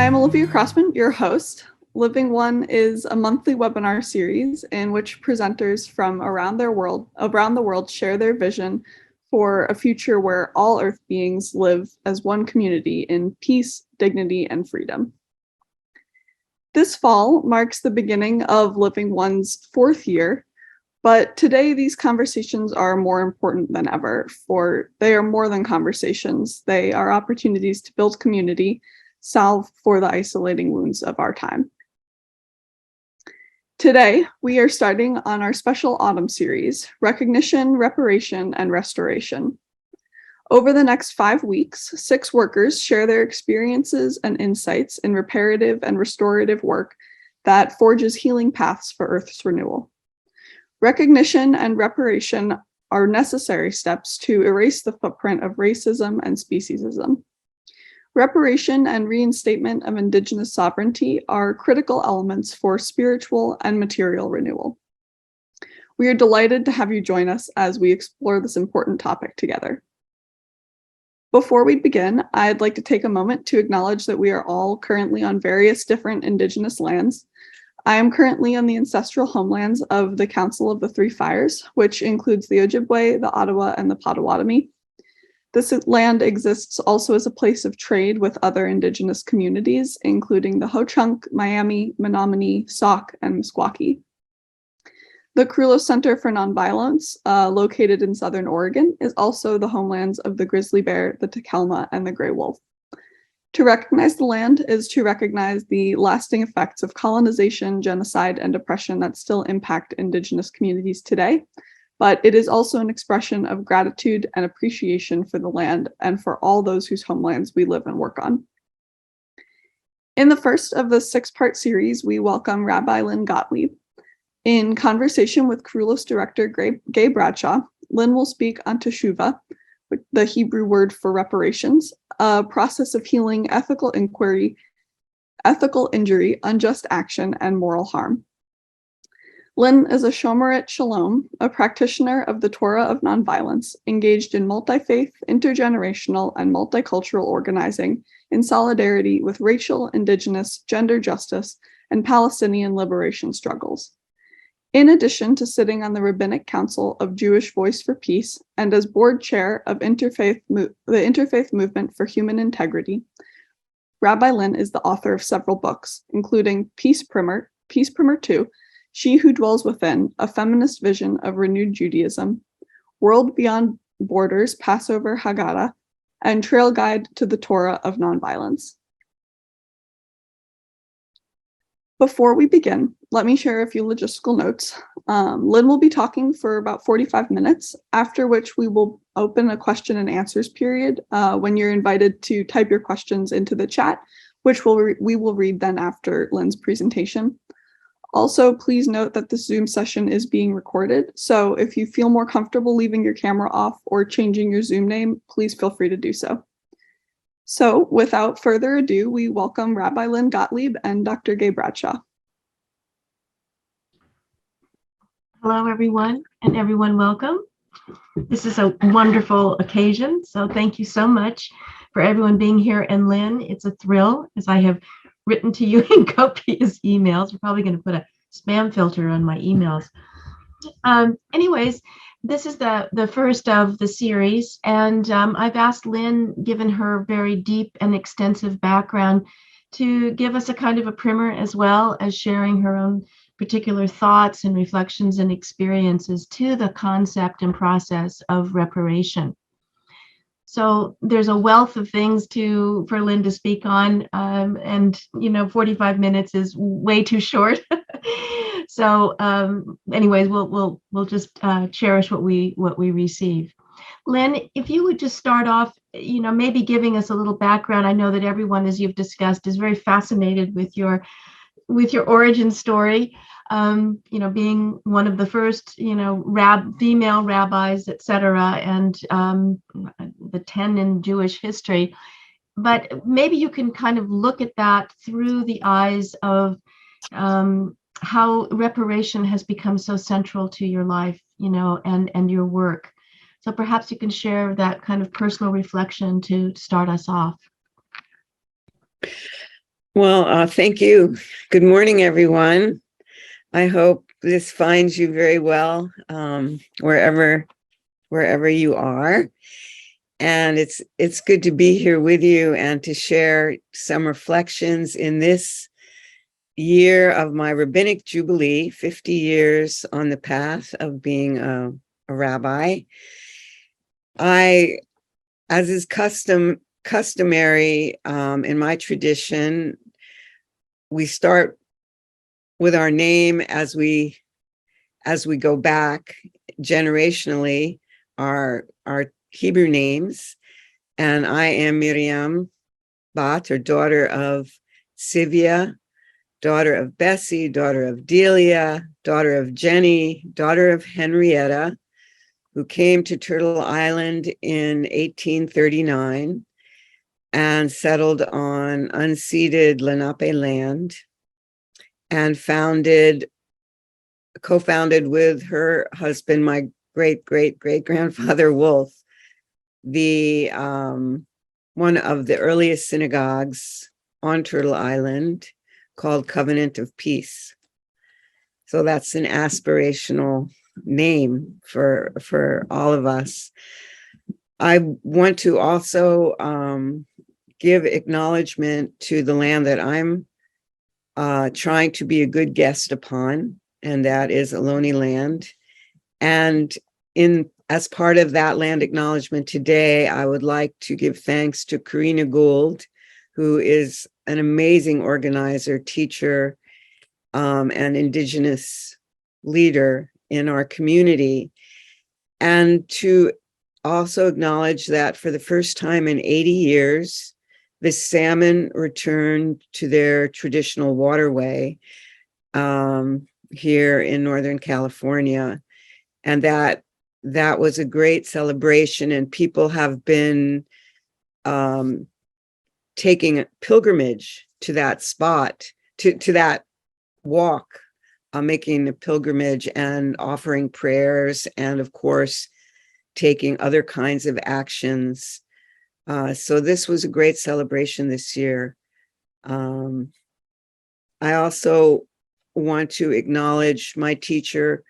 I'm Olivia Crossman, your host. Living One is a monthly webinar series in which presenters from around the world share their vision for a future where all Earth beings live as one community in peace, dignity, and freedom. This fall marks the beginning of Living One's 4th year, but today these conversations are more important than ever, for they are more than conversations. They are opportunities to build community, salve for the isolating wounds of our time. Today, we are starting on our special autumn series, Recognition, Reparation, and Restoration. Over the next 5 weeks, 6 workers share their experiences and insights in reparative and restorative work that forges healing paths for Earth's renewal. Recognition and reparation are necessary steps to erase the footprint of racism and speciesism. Reparation and reinstatement of Indigenous sovereignty are critical elements for spiritual and material renewal. We are delighted to have you join us as we explore this important topic together. Before we begin, I'd like to take a moment to acknowledge that we are all currently on various different Indigenous lands. I am currently on the ancestral homelands of the Council of the Three Fires, which includes the Ojibwe, the Ottawa, and the Potawatomi. This land exists also as a place of trade with other Indigenous communities, including the Ho-Chunk, Miami, Menominee, Sauk, and Meskwaki. The Krulos Center for Nonviolence, located in Southern Oregon, is also the homelands of the grizzly bear, the takelma, and the gray wolf. To recognize the land is to recognize the lasting effects of colonization, genocide, and oppression that still impact Indigenous communities today. But it is also an expression of gratitude and appreciation for the land and for all those whose homelands we live and work on. In the first of the 6-part series, we welcome Rabbi Lynn Gottlieb. In conversation with Krulos director Gay Bradshaw, Lynn will speak on Teshuvah, the Hebrew word for reparations, a process of healing, ethical inquiry, ethical injury, unjust action, and moral harm. Lynn is a Shomeret Shalom, a practitioner of the Torah of Nonviolence, engaged in multifaith, intergenerational, and multicultural organizing in solidarity with racial, Indigenous, gender justice, and Palestinian liberation struggles. In addition to sitting on the Rabbinic Council of Jewish Voice for Peace and as board chair of the Interfaith Movement for Human Integrity, Rabbi Lynn is the author of several books, including Peace Primer 2, She Who Dwells Within, A Feminist Vision of Renewed Judaism, World Beyond Borders Passover Haggadah, and Trail Guide to the Torah of Nonviolence. Before we begin, let me share a few logistical notes. Lynn will be talking for about 45 minutes, after which we will open a question and answers period when you're invited to type your questions into the chat, which we will read then after Lynn's presentation. Also, please note that this Zoom session is being recorded, so if you feel more comfortable leaving your camera off or changing your Zoom name, please feel free to do so. So, without further ado, we welcome Rabbi Lynn Gottlieb and Dr. Gay Bradshaw. Hello, everyone, and everyone welcome. This is a wonderful occasion, so thank you so much for everyone being here. And Lynn, it's a thrill, as I have written to you in copious emails. We're probably going to put a spam filter on my emails. Anyways, this is the first of the series, and I've asked Lynn, given her very deep and extensive background, to give us a kind of a primer, as well as sharing her own particular thoughts and reflections and experiences to the concept and process of reparation. So there's a wealth of things for Lynn to speak on, and 45 minutes is way too short. So, anyways, we'll just cherish what we receive. Lynn, if you would just start off, maybe giving us a little background. I know that everyone, as you've discussed, is very fascinated with your origin story. Being one of the first, female rabbis, etc., and the 10 in Jewish history. But maybe you can kind of look at that through the eyes of how reparation has become so central to your life, and your work. So perhaps you can share that kind of personal reflection to start us off. Well, thank you. Good morning, everyone. I hope this finds you very well wherever you are. And it's good to be here with you and to share some reflections in this year of my rabbinic jubilee, 50 years on the path of being a rabbi. As is customary in my tradition, we start with our name as we go back generationally, our Hebrew names. And I am Miriam Bat, or daughter of Sivia, daughter of Bessie, daughter of Delia, daughter of Jenny, daughter of Henrietta, who came to Turtle Island in 1839 and settled on unceded Lenape land, and co-founded with her husband, my great-great-great-grandfather Wolf, the one of the earliest synagogues on Turtle Island, called Covenant of Peace. So that's an aspirational name for all of us. I want to also give acknowledgement to the land that I'm trying to be a good guest upon, and that is Ohlone land. And as part of that land acknowledgement today, I would like to give thanks to Karina Gould, who is an amazing organizer, teacher, and Indigenous leader in our community. And to also acknowledge that for the first time in 80 years, the salmon returned to their traditional waterway here in Northern California. And that was a great celebration, and people have been taking a pilgrimage to that spot, to that walk, making a pilgrimage and offering prayers, and of course, taking other kinds of actions. So this was a great celebration this year. I also want to acknowledge my teacher,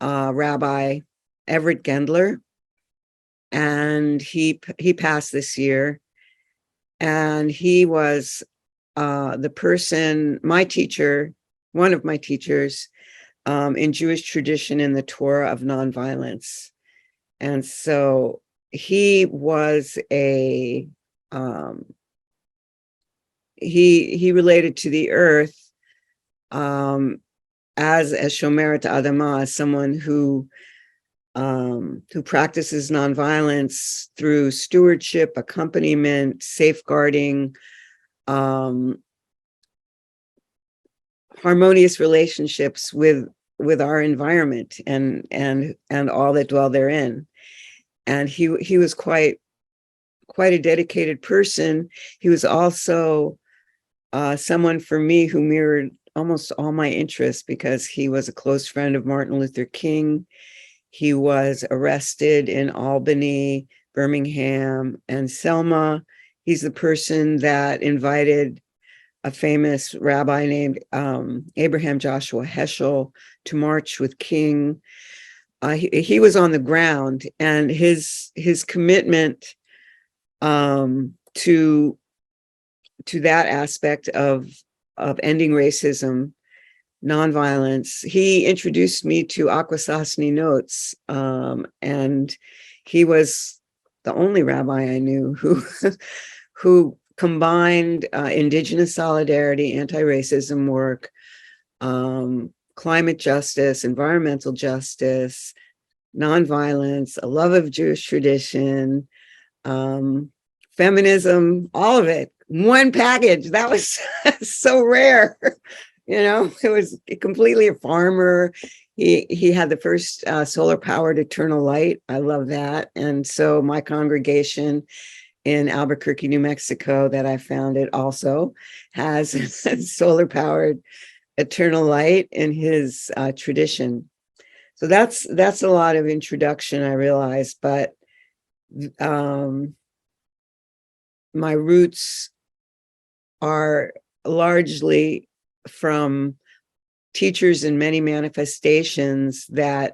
Rabbi Everett Gendler, and he passed this year. And he was the person, my teacher, one of my teachers in Jewish tradition in the Torah of Nonviolence. And so he was he related to the earth as a Shomeret Adamah, as someone who practices nonviolence through stewardship, accompaniment, safeguarding, harmonious relationships with our environment and all that dwell therein. And he was quite a dedicated person. He was also someone for me who mirrored almost all my interests, because he was a close friend of Martin Luther King. He was arrested in Albany, Birmingham, and Selma. He's the person that invited a famous rabbi named Abraham Joshua Heschel to march with King. He was on the ground, and his commitment to that aspect of ending racism, nonviolence. He introduced me to Akwesasne Notes, and he was the only rabbi I knew who combined Indigenous solidarity, anti-racism work, climate justice, environmental justice, nonviolence, a love of Jewish tradition, feminism, all of it, one package. That was so rare. It was completely a farmer. He had the first solar powered eternal light. I love that. And so my congregation in Albuquerque, New Mexico, that I founded, also has solar powered eternal light in his tradition. So that's a lot of introduction, I realize, but my roots are largely from teachers in many manifestations that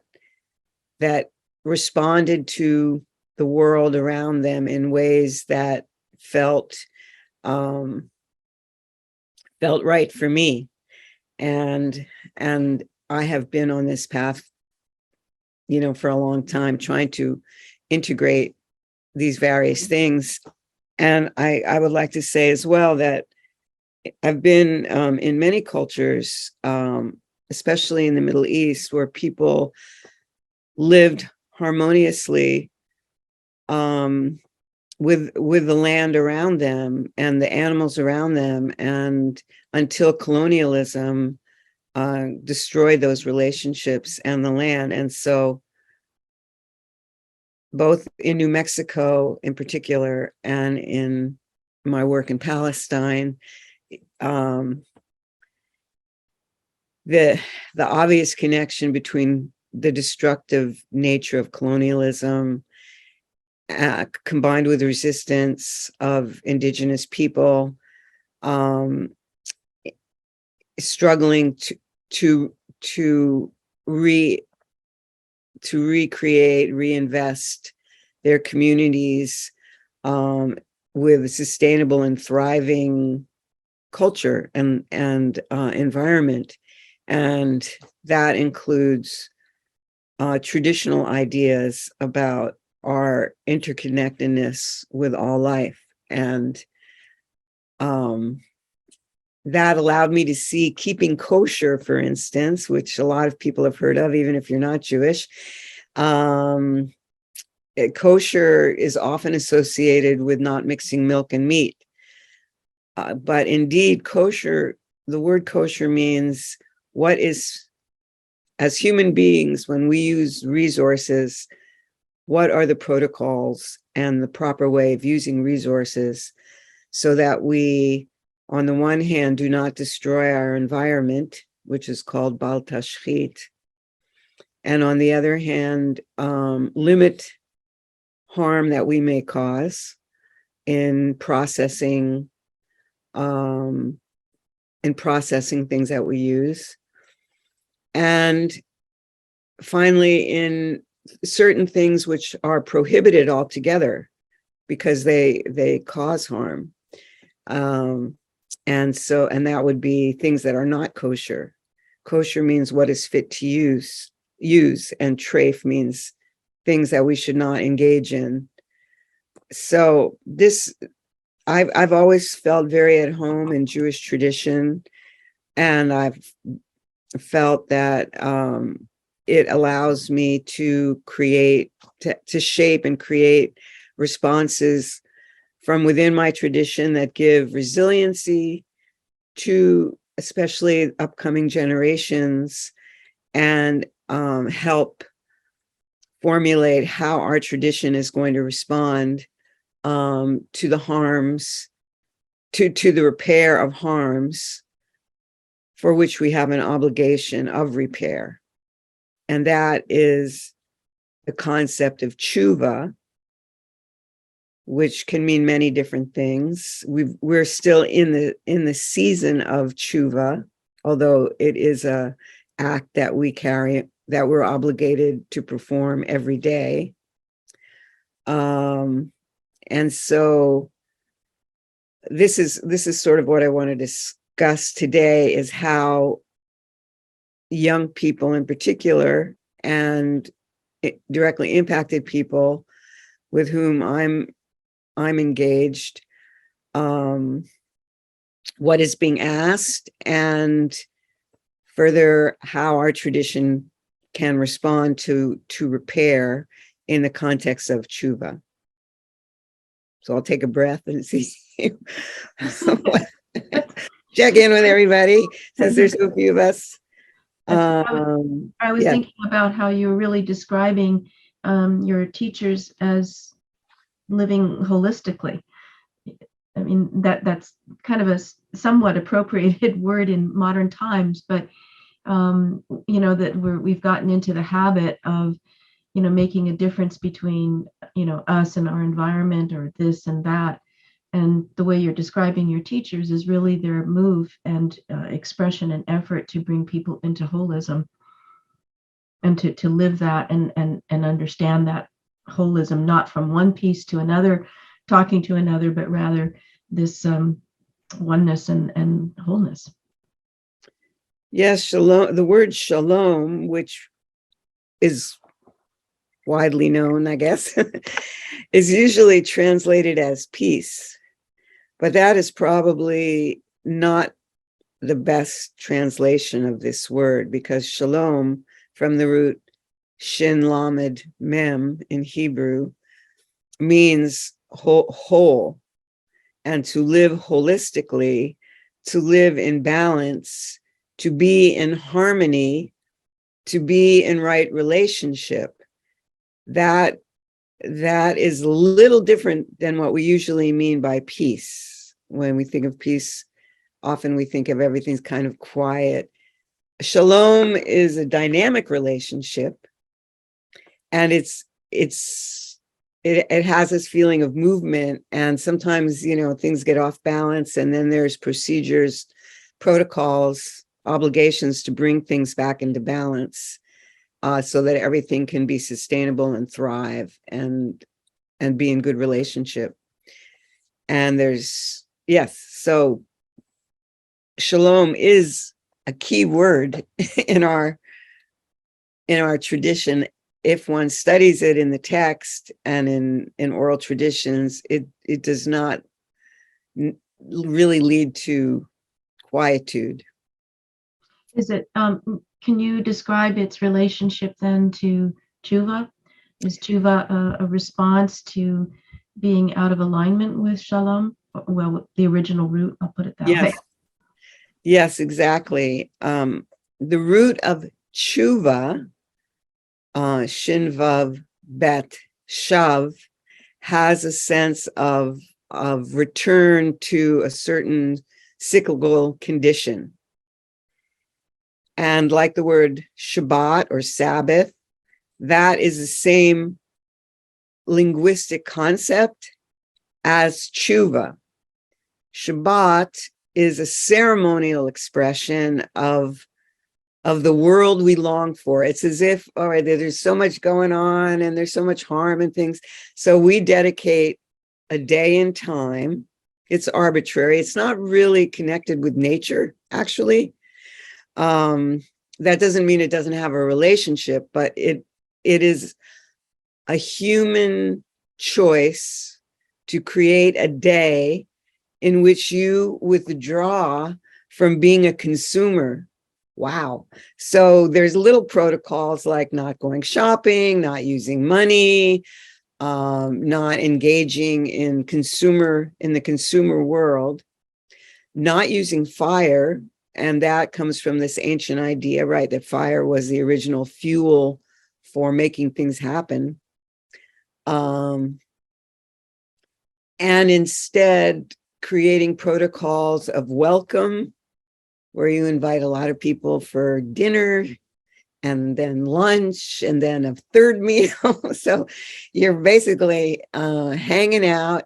responded to the world around them in ways that felt right for me. And I have been on this path, for a long time, trying to integrate these various things. And I would like to say as well that I've been in many cultures, especially in the Middle East, where people lived harmoniously with the land around them and the animals around them, and until colonialism destroyed those relationships and the land. And so both in New Mexico in particular and in my work in Palestine, the obvious connection between the destructive nature of colonialism combined with resistance of Indigenous people struggling to recreate, reinvest their communities with sustainable and thriving culture and environment. And that includes traditional ideas about our interconnectedness with all life. And that allowed me to see keeping kosher, for instance, which a lot of people have heard of, even if you're not Jewish. Kosher is often associated with not mixing milk and meat. But indeed, kosher, the word kosher means what is, as human beings, when we use resources, what are the protocols and the proper way of using resources so that we, on the one hand, do not destroy our environment, which is called bal tashchit, and on the other hand, limit harm that we may cause in processing things that we use. And finally, in certain things which are prohibited altogether because they cause harm. And that would be things that are not kosher. Kosher means what is fit to use, and treif means things that we should not engage in. So I've always felt very at home in Jewish tradition, and I've felt that it allows me to create, to shape and create responses from within my tradition that give resiliency to especially upcoming generations, and help formulate how our tradition is going to respond to the harms, to the repair of harms for which we have an obligation of repair. And that is the concept of Teshuvah, which can mean many different things. We're still in the season of Teshuvah, although it is a act that we carry, that we're obligated to perform every day. And so this is sort of what I want to discuss today, is how young people in particular, and directly impacted people with whom I'm engaged, what is being asked, and further how our tradition can respond to repair in the context of Teshuvah. So I'll take a breath and see. Check in with everybody, since there's so few of us. I was thinking about how you were really describing your teachers as living holistically. I mean, that's kind of a somewhat appropriated word in modern times, but that we've gotten into the habit of making a difference between us and our environment, or this and that, And the way you're describing your teachers is really their move and expression and effort to bring people into holism, and to live that and understand that holism, not from one piece to another, talking to another, but rather this oneness and wholeness. Yes, shalom. The word shalom, which is widely known, I guess, is usually translated as peace, but that is probably not the best translation of this word, because shalom, from the root shin lamed mem in Hebrew, means whole, and to live holistically, to live in balance, to be in harmony, to be in right relationship. That is a little different than what we usually mean by peace. When we think of peace, often we think of everything's kind of quiet. Shalom is a dynamic relationship, and it has this feeling of movement, and sometimes, things get off balance, and then there's procedures, protocols, obligations to bring things back into balance, so that everything can be sustainable and thrive and be in good relationship. And so shalom is a key word in our tradition. If one studies it in the text and in oral traditions, it does not really lead to quietude. Is it? Can you describe its relationship then to Teshuvah? Is Teshuvah a response to being out of alignment with Shalom? Well, the original root, I'll put it that way. Yes, exactly. The root of Teshuvah, Shin Vav Bet Shav, has a sense of return to a certain cyclical condition. And like the word Shabbat or Sabbath, that is the same linguistic concept as Teshuvah. Shabbat is a ceremonial expression of the world we long for. It's as if, all right, there's so much going on and there's so much harm and things. So we dedicate a day in time. It's arbitrary. It's not really connected with nature, actually. That doesn't mean it doesn't have a relationship, but it is a human choice to create a day in which you withdraw from being a consumer. Wow. So there's little protocols like not going shopping, not using money, not engaging in the consumer world, not using fire. And that comes from this ancient idea, right, that fire was the original fuel for making things happen. And instead creating protocols of welcome, where you invite a lot of people for dinner and then lunch and then a third meal. So you're basically hanging out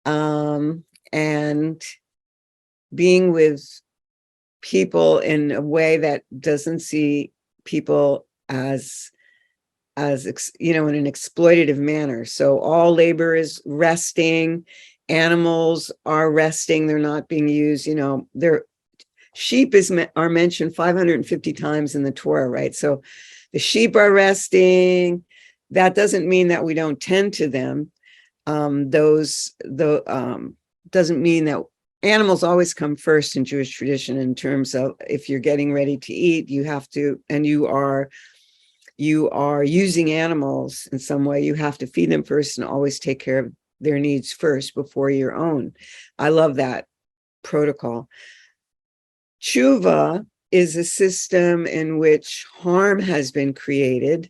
and being with people in a way that doesn't see people as in an exploitative manner. So all labor is resting, animals are resting, they're not being used, sheep are mentioned 550 times in the Torah, right? So the sheep are resting. That doesn't mean that we don't tend to them. Doesn't mean that animals always come first in Jewish tradition, in terms of if you're getting ready to eat, you have to, and you are using animals in some way, you have to feed them first and always take care of their needs first before your own. I love that protocol. Teshuvah is a system in which harm has been created,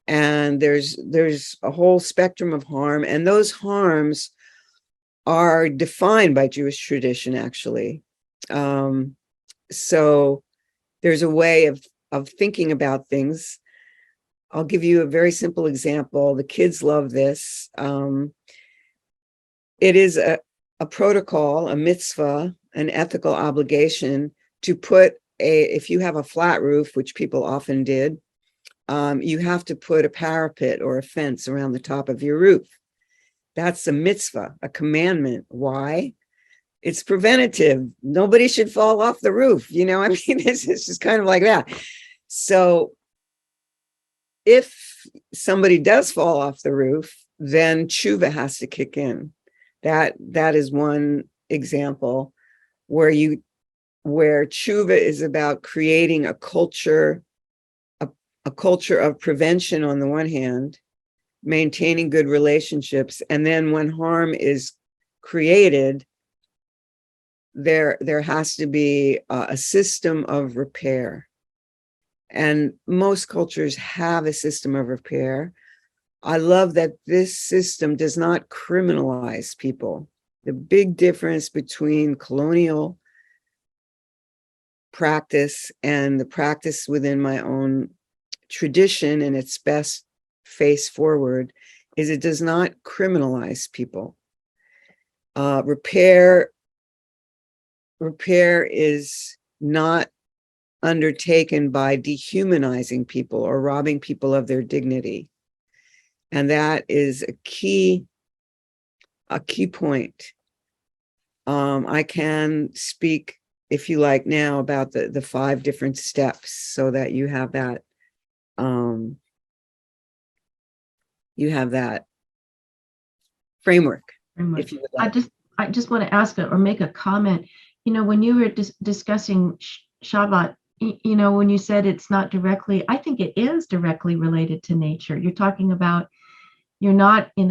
and there's a whole spectrum of harm, and those harms are defined by Jewish tradition, actually. So there's a way of thinking about things. I'll give you a very simple example. The kids love this. it is a protocol, a mitzvah, an ethical obligation to put if you have a flat roof, which people often did, you have to put a parapet or a fence around the top of your roof. That's a mitzvah, a commandment. Why? It's preventative. Nobody should fall off the roof. I mean, it's just kind of like that. So if somebody does fall off the roof, then Teshuvah has to kick in. That is one example where Teshuvah is about creating a culture of prevention on the one hand, maintaining good relationships, and then when harm is created, there has to be a system of repair. And most cultures have a system of repair. I love that this system does not criminalize people. The big difference between colonial practice and the practice within my own tradition and its best face forward is it does not criminalize people. Repair is not undertaken by dehumanizing people or robbing people of their dignity. And that is a key point. I can speak, if you like, now about the 5 different steps so that you have that framework. If you would like. I just want to ask or make a comment. When you were discussing Shabbat, when you said it's not directly, I think it is directly related to nature. You're talking about you're not in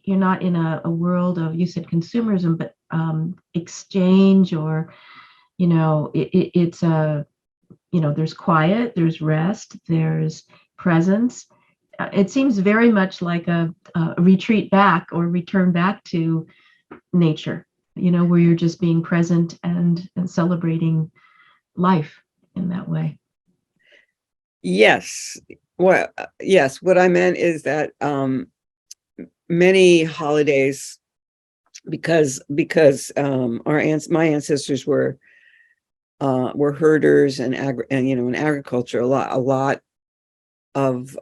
a world of, you said consumerism, but exchange, or it's a there's quiet, there's rest, there's presence. It seems very much like a retreat back or return back to nature, where you're just being present and celebrating life in that way. Yes. Well, yes. What I meant is that many holidays, because my ancestors were herders and in agriculture, a lot of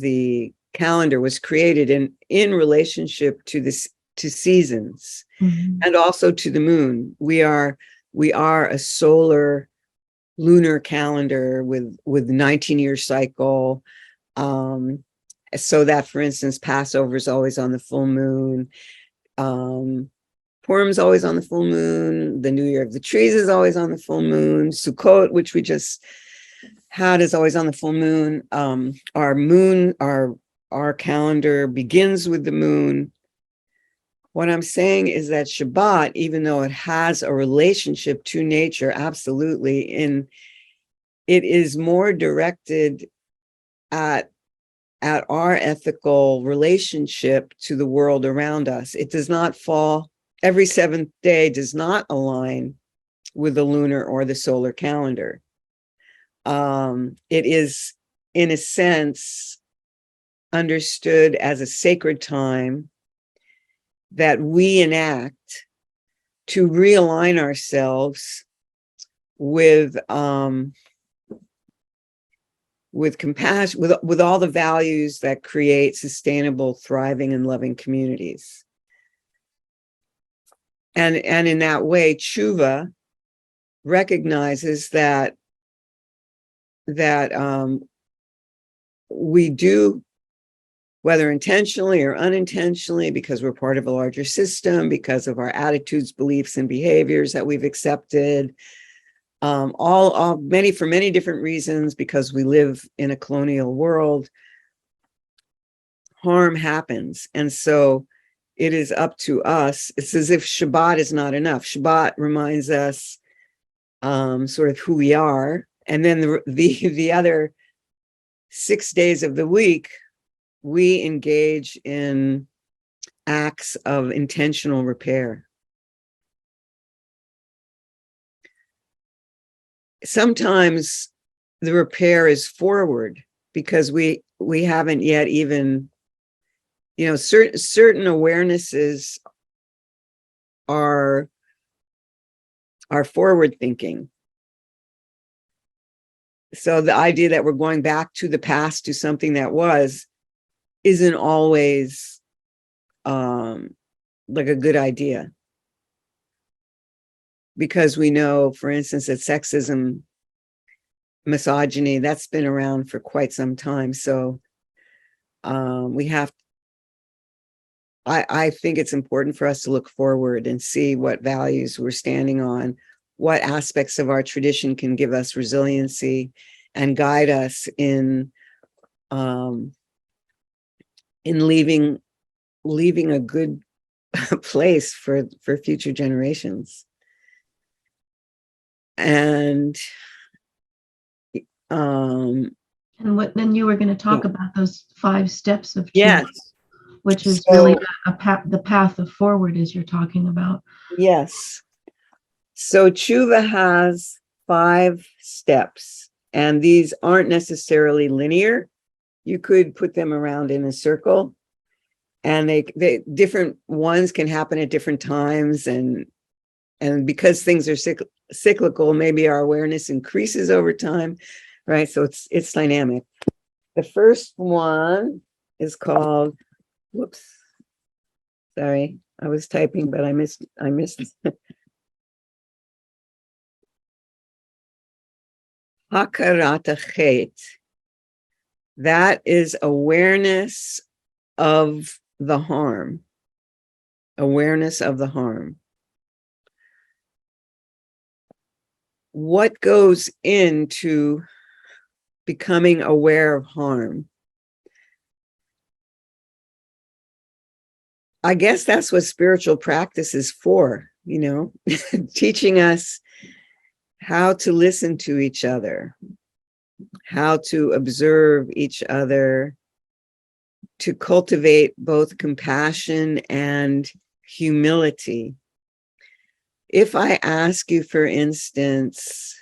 the calendar was created in relationship to seasons, mm-hmm. and also to the moon. We are a solar lunar calendar with 19-year cycle, so that, for instance, Passover is always on the full moon, Purim's always on the full moon, the New Year of the Trees is always on the full moon, Sukkot, which we just had, is always on the full moon. Our calendar begins with the moon. What I'm saying is that Shabbat, even though it has a relationship to nature, absolutely, it is more directed at our ethical relationship to the world around us. It does not fall, every 7th day does not align with the lunar or the solar calendar. It is, in a sense, understood as a sacred time that we enact to realign ourselves with compassion, with all the values that create sustainable, thriving, and loving communities. And in that way, Teshuvah recognizes that we do, whether intentionally or unintentionally, because we're part of a larger system, because of our attitudes, beliefs, and behaviors that we've accepted, for many different reasons, because we live in a colonial world, harm happens. And so it is up to us. It's as if Shabbat is not enough. Shabbat reminds us sort of who we are. And then the other 6 days of the week, we engage in acts of intentional repair. Sometimes the repair is forward because we haven't yet even, certain awarenesses are forward thinking. So the idea that we're going back to the past, to something that was, isn't always like a good idea. Because we know, for instance, that sexism, misogyny, that's been around for quite some time. So we have, I think it's important for us to look forward and see what values we're standing on, what aspects of our tradition can give us resiliency and guide us in leaving a good place for future generations. And what then you were going to talk about those 5 steps of Teshuvah, yes, which is really the path of forward, as you're talking about. yes. So Teshuvah has 5 steps, and these aren't necessarily linear. You could put them around in a circle, and they different ones can happen at different times, and because things are cyclical, maybe our awareness increases over time, right? So it's dynamic. The first one is called, whoops, sorry, I was typing, but I missed Hakarat Chet. That is awareness of the harm. Awareness of the harm. What goes into becoming aware of harm? I guess that's what spiritual practice is for, teaching us how to listen to each other, how to observe each other, to cultivate both compassion and humility. If I ask you, for instance,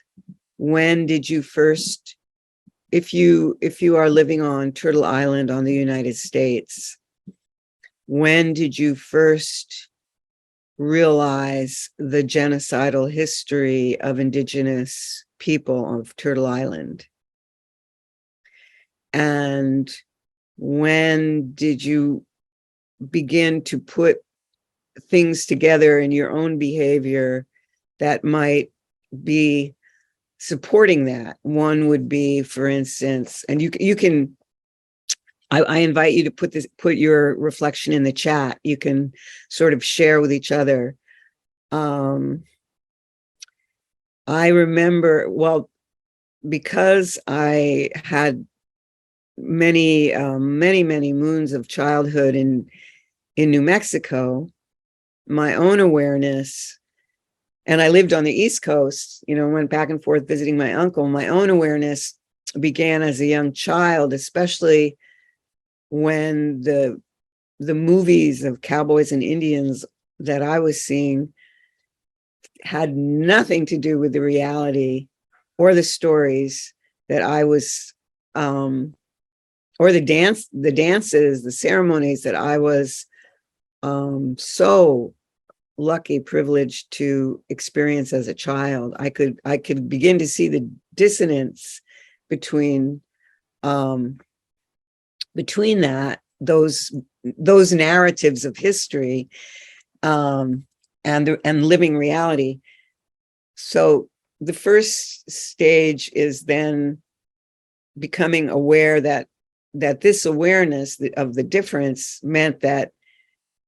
when did you first, if you are living on Turtle Island on the United States, when did you first realize the genocidal history of Indigenous people of Turtle Island? And when did you begin to put things together in your own behavior that might be supporting that? One would be, for instance, and you can, I invite you to put your reflection in the chat. You can sort of share with each other. I remember, well, because I had many moons of childhood in New Mexico, my own awareness, and I lived on the East Coast, went back and forth visiting my uncle. My own awareness began as a young child, especially when the movies of cowboys and Indians that I was seeing had nothing to do with the reality or the stories that I was, or the dances, the ceremonies that I was so lucky, privileged to experience as a child. I could begin to see the dissonance between that, those narratives of history, and living reality. So the first stage is then becoming aware that this awareness of the difference meant that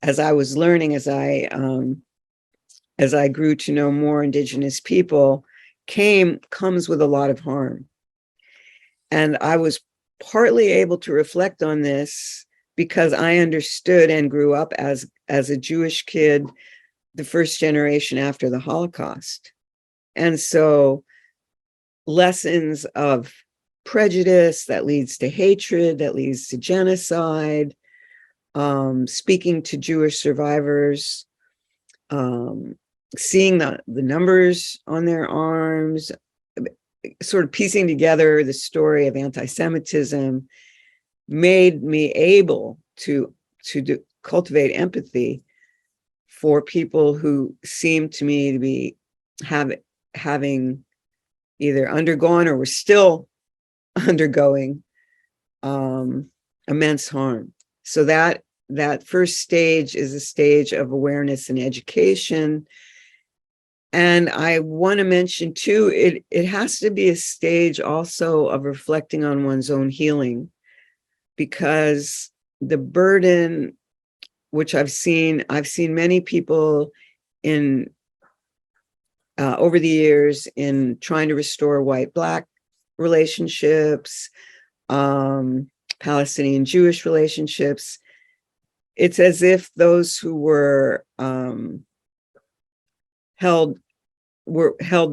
as I was learning, as I grew to know more Indigenous people, comes with a lot of harm. And I was partly able to reflect on this because I understood and grew up as a Jewish kid, the first generation after the Holocaust. And so lessons of prejudice that leads to hatred, that leads to genocide, speaking to Jewish survivors, seeing the numbers on their arms, sort of piecing together the story of anti-Semitism, made me able to cultivate empathy for people who seem to me to be having either undergone or were still undergoing immense harm. So that first stage is a stage of awareness and education. And I want to mention too, it has to be a stage also of reflecting on one's own healing, because the burden, which I've seen many people in over the years in trying to restore white-Black relationships, Palestinian Jewish relationships. It's as if those who were held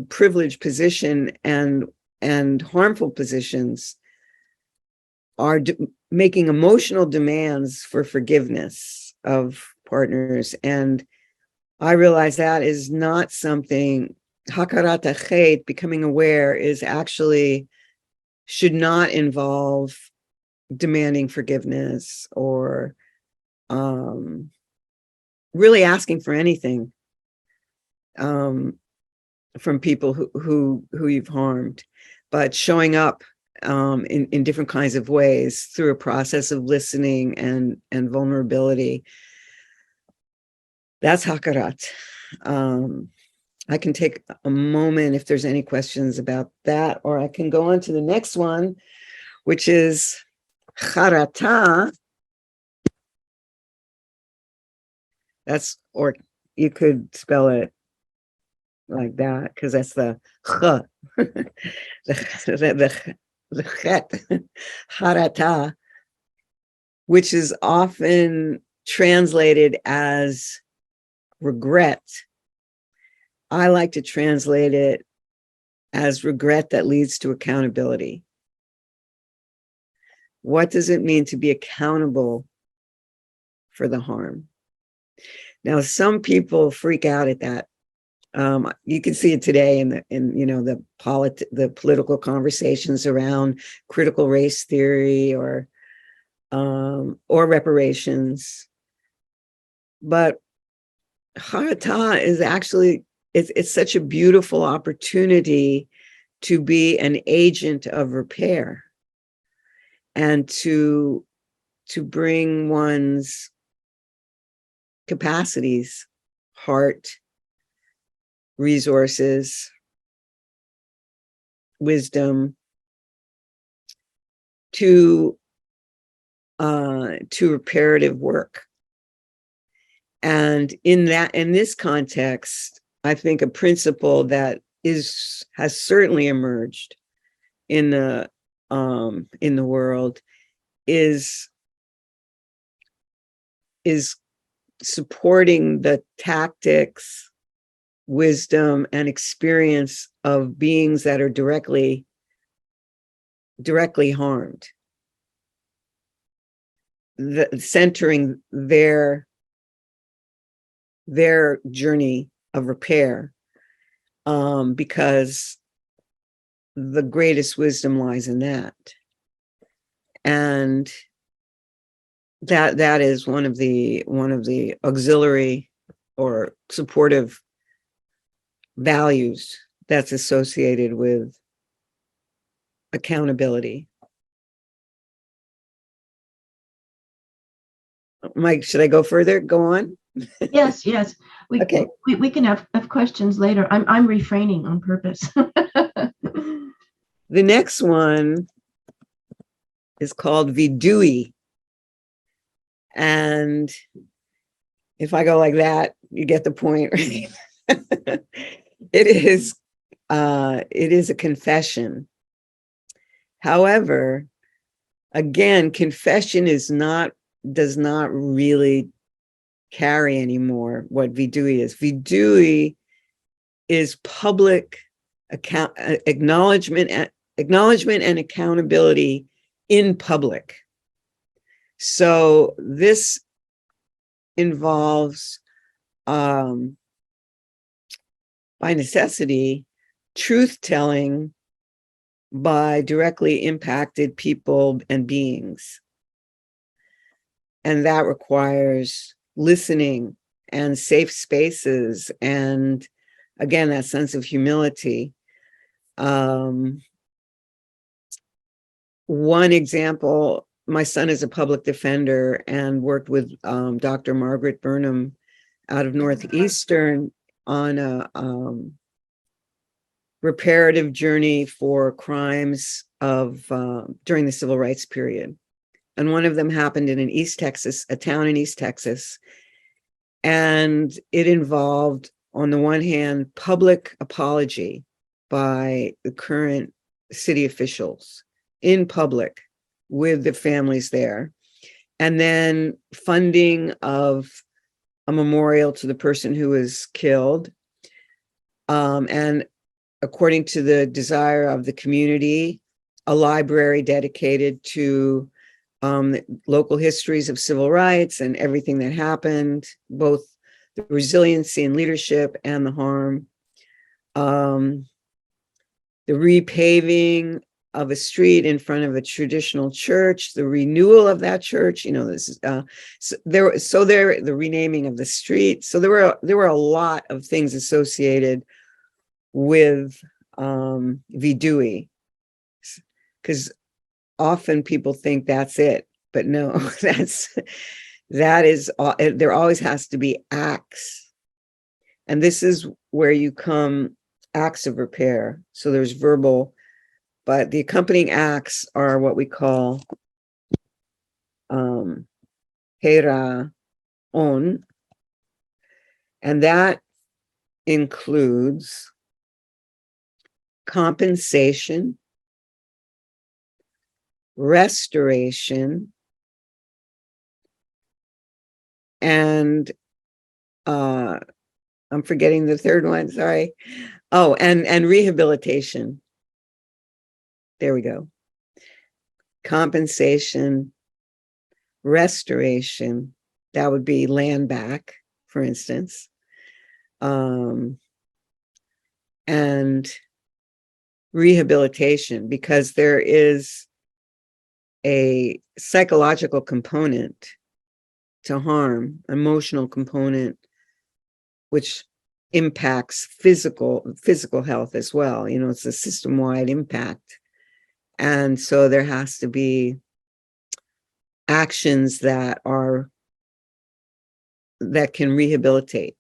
privileged position and harmful positions are making emotional demands for forgiveness of partners. And I realize that is not something, hakarat hachet, becoming aware, is actually should not involve demanding forgiveness or really asking for anything from people who you've harmed, but showing up in different kinds of ways through a process of listening and vulnerability. That's hakarat. I can take a moment if there's any questions about that, or I can go on to the next one, which is charata. Or you could spell it like that, because that's the ch, the chet, charata, which is often translated as regret. I like to translate it as regret that leads to accountability. What does it mean to be accountable for the harm? Now, some people freak out at that. You can see it today in the political conversations around critical race theory or reparations. But Harata is actually, it's such a beautiful opportunity to be an agent of repair and to bring one's capacities, heart, resources, wisdom to reparative work. And in this context, I think a principle that has certainly emerged in the world is supporting the tactics, wisdom, and experience of beings that are directly harmed, centering their journey of repair, because the greatest wisdom lies in that. And that is one of the auxiliary or supportive values that's associated with accountability. Mike, should I go further? Go on. Yes. Okay. We can have questions later. I'm refraining on purpose. The next one is called vidui. And if I go like that, you get the point, right? It is a confession. However, again, confession does not really carry anymore what vidui is. Vidui is public acknowledgement and accountability in public. So this involves, by necessity, truth-telling by directly impacted people and beings. And that requires listening and safe spaces. And again, that sense of humility. One example, my son is a public defender and worked with Dr. Margaret Burnham out of Northeastern on a reparative journey for crimes of during the civil rights period. And one of them happened in a town in East Texas. And it involved, on the one hand, public apology by the current city officials in public with the families there. And then funding of a memorial to the person who was killed. And according to the desire of the community, a library dedicated to local histories of civil rights and everything that happened, both the resiliency and leadership and the harm. The repaving of a street in front of a traditional church, the renewal of that church, this is the renaming of the street. So there were a lot of things associated with Vidui, because often people think that's it, but no, there always has to be acts. And this is where you come acts of repair. So there's verbal, but the accompanying acts are what we call hera on, and that includes compensation, restoration, and I'm forgetting the third one, sorry. Oh, and rehabilitation. There we go. Compensation, restoration, that would be land back, for instance. And rehabilitation, because there is a psychological component to harm, emotional component, which impacts physical health as well. It's a system-wide impact. And so there has to be actions that can rehabilitate.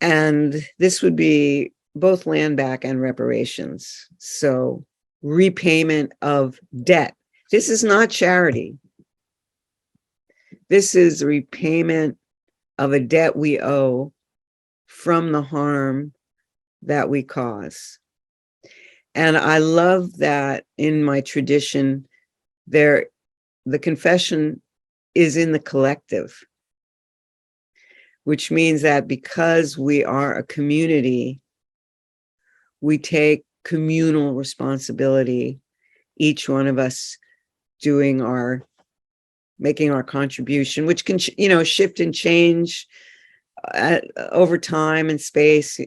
And this would be both land back and reparations. So repayment of debt. This is not charity. This is repayment of a debt we owe from the harm that we cause. And I love that in my tradition, the confession is in the collective, which means that because we are a community, we take communal responsibility, each one of us making our contribution, which can, shift and change over time and space,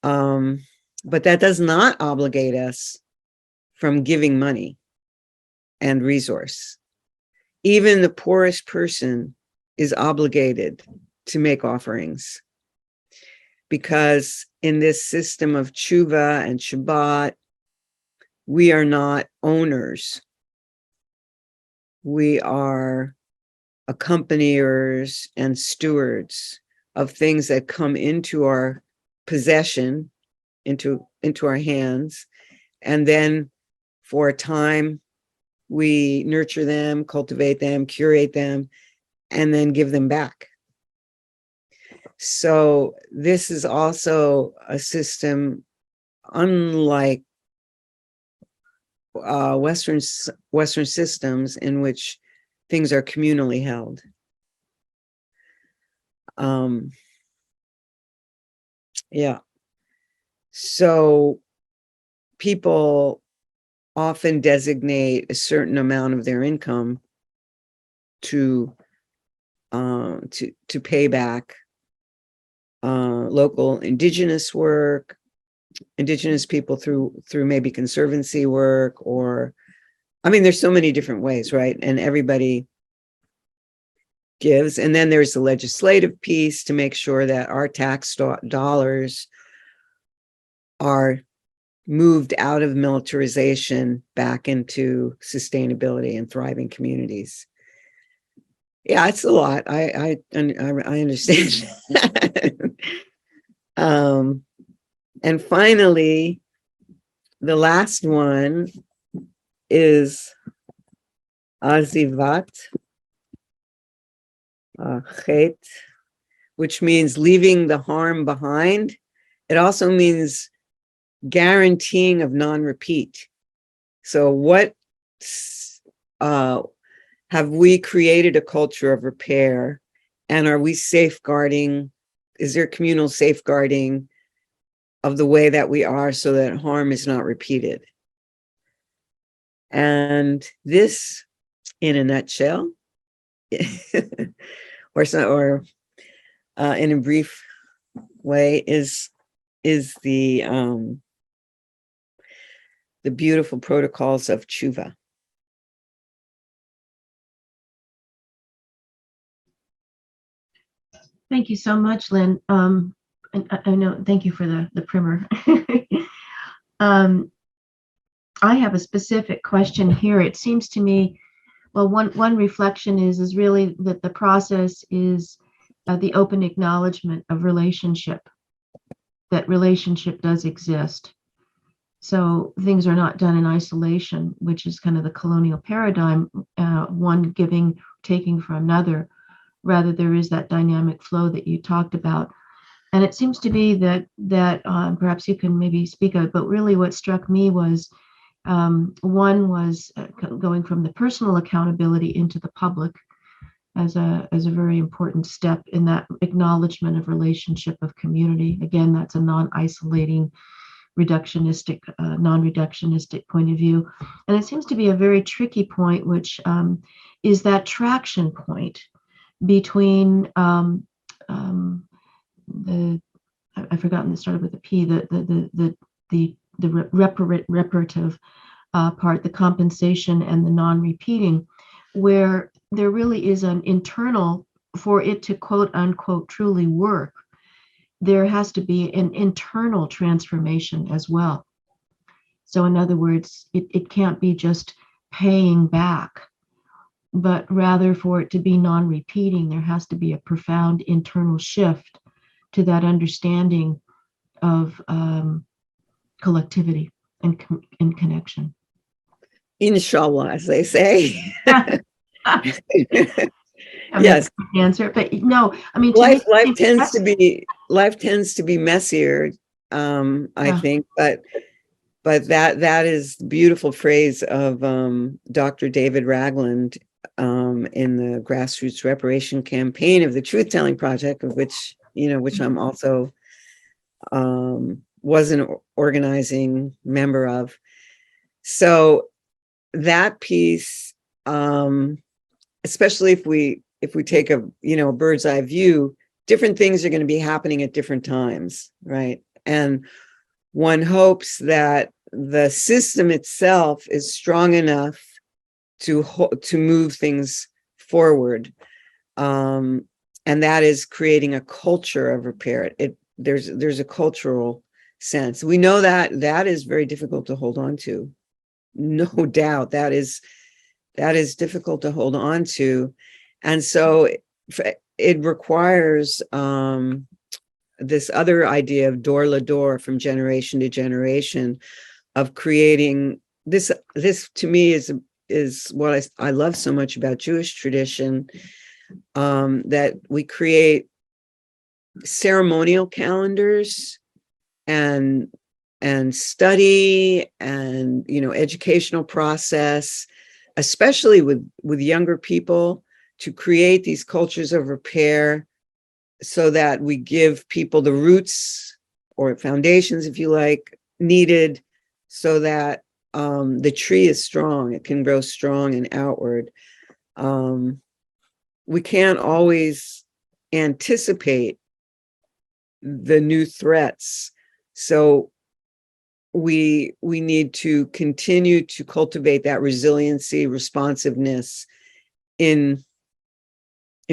but that does not obligate us from giving money and resource. Even the poorest person is obligated to make offerings, because in this system of Teshuvah and Shabbat, we are not owners. We are accompaniers and stewards of things that come into our possession, into our hands, and then for a time we nurture them, cultivate them, curate them, and then give them back. So this is also a system unlike Western systems in which things are communally held. So people often designate a certain amount of their income to pay back local Indigenous work, Indigenous people through maybe conservancy work, or I mean, there's so many different ways, right? And everybody gives. And then there's the legislative piece to make sure that our tax dollars are moved out of militarization back into sustainability and thriving communities. Yeah, it's a lot. I understand. And finally, the last one is Azivat Chet, which means leaving the harm behind. It also means guaranteeing of non-repeat. So what have we created a culture of repair, and are we safeguarding, is there communal safeguarding of the way that we are so that harm is not repeated? And this, in a nutshell, or in a brief way, is the beautiful protocols of Teshuvah. Thank you so much, Lynn. And I know, thank you for the primer. I have a specific question here. It seems to me, well, one reflection is really that the process is the open acknowledgement of relationship, that relationship does exist. So things are not done in isolation, which is kind of the colonial paradigm, one giving, taking from another. Rather, there is that dynamic flow that you talked about. And it seems to be that perhaps you can maybe speak of, but really what struck me was one was going from the personal accountability into the public as a very important step in that acknowledgement of relationship of community. Again, that's a non-isolating, reductionistic, non-reductionistic point of view. And it seems to be a very tricky point, which is that traction point between I've forgotten, it started with a P, the reparative part, the compensation and the non-repeating, where there really is an internal, for it to quote unquote truly work, there has to be an internal transformation as well. So in other words, it can't be just paying back, but rather for it to be non-repeating, there has to be a profound internal shift to that understanding of collectivity and connection. Inshallah, as they say. Yes. Answer, but no, I mean, life tends to be messier, I think, but that is the beautiful phrase of Dr. David Ragland in the grassroots reparation campaign of the Truth Telling Project, of which I'm also was an organizing member of. So that piece, especially if we take a bird's eye view, different things are going to be happening at different times, right? And one hopes that the system itself is strong enough to move things forward, and that is creating a culture of repair. There's a cultural sense. We know that is very difficult to hold on to. No doubt that is difficult to hold on to, and so it requires this other idea of door la door, from generation to generation, of creating this. This to me is what I love so much about Jewish tradition, that we create ceremonial calendars and study and educational process, especially with younger people, to create these cultures of repair, so that we give people the roots or foundations, if you like, needed, so that the tree is strong. It can grow strong and outward. We can't always anticipate the new threats. So we need to continue to cultivate that resiliency, responsiveness in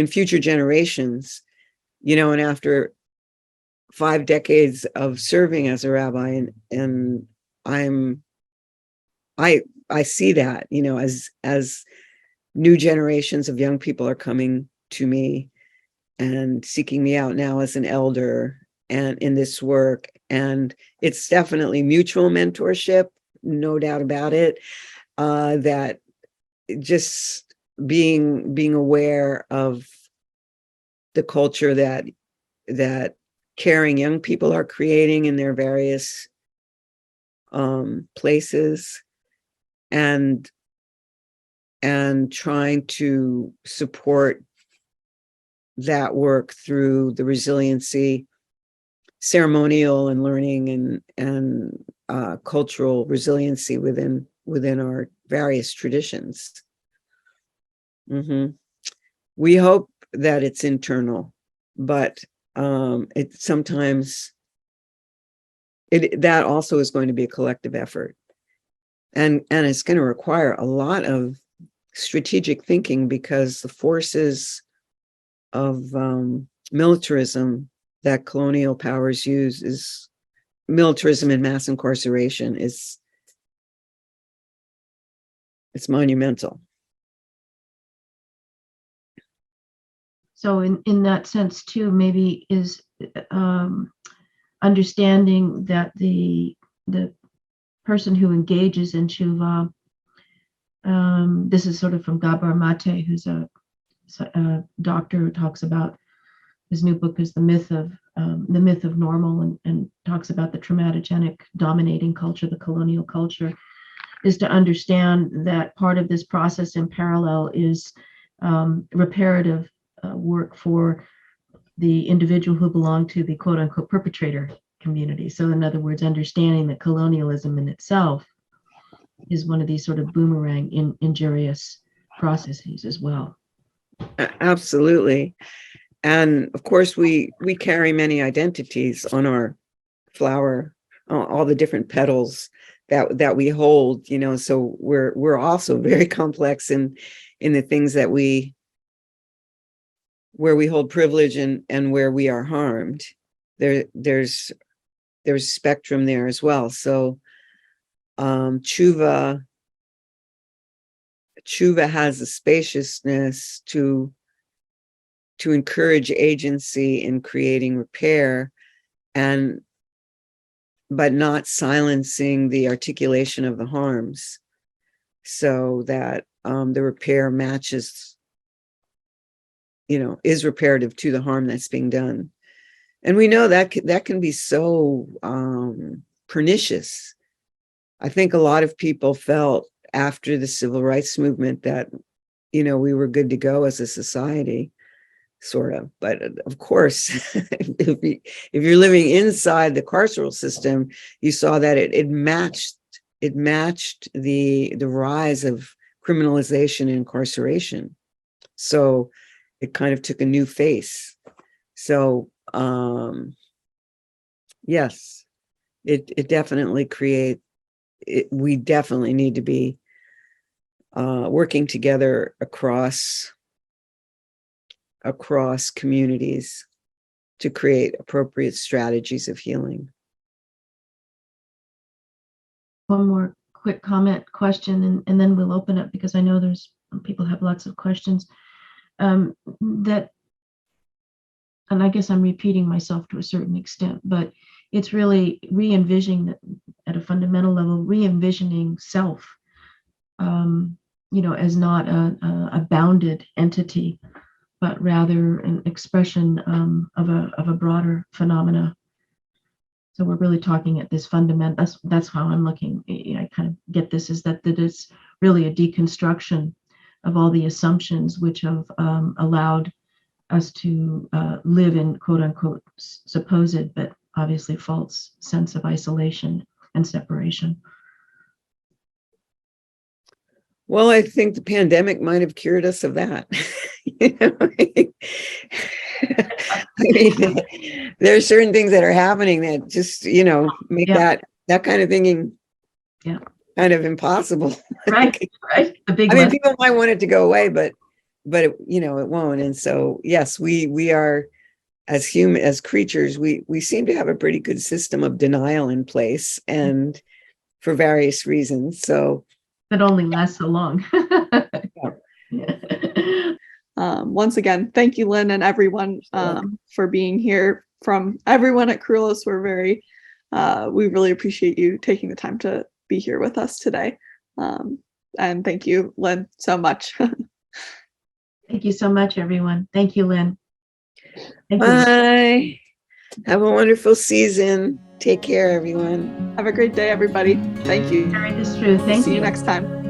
future generations, and after 5 decades of serving as a rabbi, and I see that, as new generations of young people are coming to me and seeking me out now as an elder and in this work. And it's definitely mutual mentorship, no doubt about it, that just being aware of the culture that caring young people are creating in their various places, and trying to support that work through the resiliency, ceremonial and learning and cultural resiliency within our various traditions. We hope that it's internal, but it sometimes that also is going to be a collective effort, and it's going to require a lot of strategic thinking, because the forces of militarism that colonial powers use is militarism and mass incarceration. It's monumental. So in that sense too, maybe is understanding that the person who engages in Teshuvah, this is sort of from Gabor Mate, who's a doctor who talks about, his new book is The Myth of Normal, and talks about the traumatogenic dominating culture, the colonial culture, is to understand that part of this process in parallel is reparative work for the individual who belong to the quote unquote perpetrator community. So in other words, understanding that colonialism in itself is one of these sort of boomerang injurious processes as well. Absolutely. And of course, we carry many identities on our flower, all the different petals that we hold, so we're also very complex in the things that where we hold privilege and where we are harmed. There's spectrum there as well. So Teshuvah has a spaciousness to encourage agency in creating repair, but not silencing the articulation of the harms, so that the repair matches, is reparative to the harm that's being done. And we know that can be so pernicious. I think a lot of people felt after the civil rights movement that, we were good to go as a society, sort of. But of course, if you're living inside the carceral system, you saw that it matched the rise of criminalization and incarceration. So it kind of took a new face. So yes, it definitely we definitely need to be working together across communities to create appropriate strategies of healing. One more quick question, and then we'll open up, because I know there's people have lots of questions. And I guess I'm repeating myself to a certain extent, but it's really re-envisioning at a fundamental level, re-envisioning self, as not a bounded entity, but rather an expression of a broader phenomena. So we're really talking at this fundamental. That's how I'm looking. I kind of get this, is that it's really a deconstruction of all the assumptions which have allowed us to live in quote unquote supposed, but obviously false, sense of isolation and separation. Well, I think the pandemic might have cured us of that. I mean, there are certain things that are happening that just, make that that kind of thinking, Yeah. kind of impossible. Right. The big I mean, one. people might want it to go away, but it, it won't. And so, yes, we are, as creatures, we seem to have a pretty good system of denial in place, and for various reasons. So That only lasts so long. Once again, thank you, Lynn, and everyone for being here. From everyone at Cruelos, we really appreciate you taking the time to be here with us today. And thank you, Lynn, so much. Thank you so much, everyone. Thank you, Lynn. Thank you. bye. Have a wonderful season. Take care, everyone. Have a great day, everybody. Thank you. Sharing this truth. Thank See you. you next time.